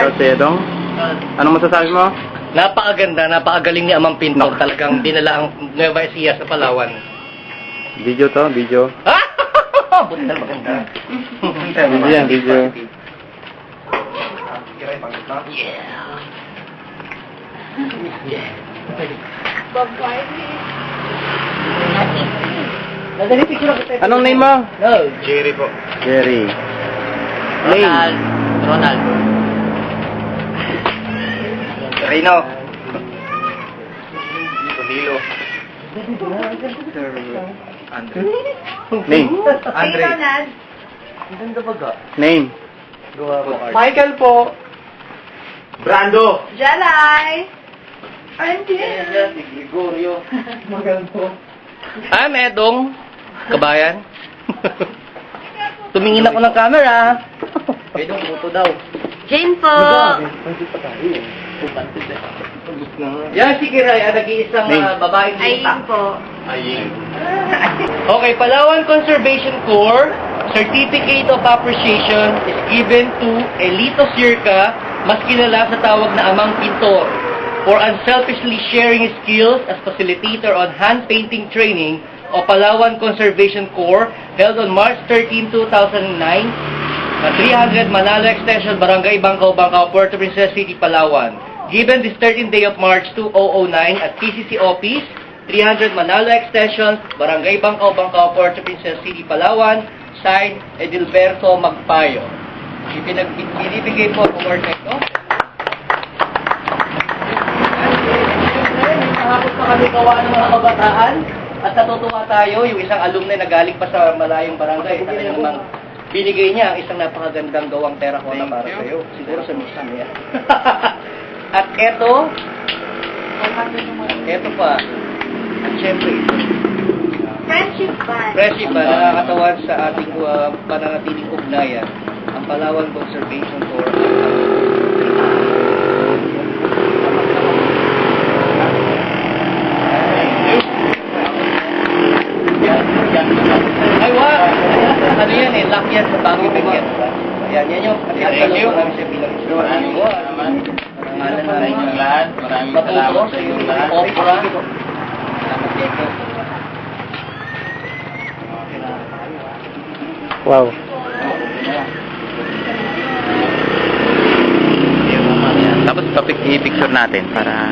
Salcedo. Anong masasabi mo? Napakaganda, napakagaling ni Amang Pintor. Talagang dinala ang Nueva Ecija sa Palawan. Video to, video. Buti na maganda. Video yan, video. Anong name mo? No. Jerry po. Jerry. Name? Ronald. Rino. Camilo. Andre. Name? Andre. Ang ganda baga. Name? Gawa mo art. Michael po. Brando. Jalay! Andy! Gregorio. I'm Edong. Kabayan. Tumingin ako ng camera. Edong, puto daw. Jane po! Yan si Kiray, nag-iisang babaeng Ayun lita. po. Aying. Okay, Palawan Conservation Corps Certificate of Appreciation is given to Elito Sirca, mas kilala sa tawag na Amang Pintor, for unselfishly sharing his skills as facilitator on hand painting training of Palawan Conservation Corps held on March 13, 2009 at 300 Manalo Extension, Barangay Bangkao, Bangkao, Puerto Princesa City, Palawan. Given this 13th day of March 2009 at PCC Office, 300 Manalo Extension, Barangay Bangkao, Bangkao, Puerto Princesa City, Palawan. Signed, Edilberto Magpayo. Ibinibigay po ang award na ito. Nakakot pa kami gawa ng mga kabataan at natutuwa tayo, yung isang alumni na galing pa sa malayong barangay. Talagang namang binigay niya ang isang napakagandang gawang terracotta para sa iyo. Siguro sa mission niya. At eto pa. At syempre ito. Friendship band. Friendship ba, nakakatawan sa ating pananatiling ugnayan, ang Palawan Conservation Corps. Ay, wow! Ano yan eh, lock yan sa Baguio Benguet. Ayan, yan yung pagkakalo ko namin siya bilang ito. Maraming salamat lahat. Maraming salamat sa inyo lahat. Opera. Salamat dito. Wow. Tapos i-picture natin para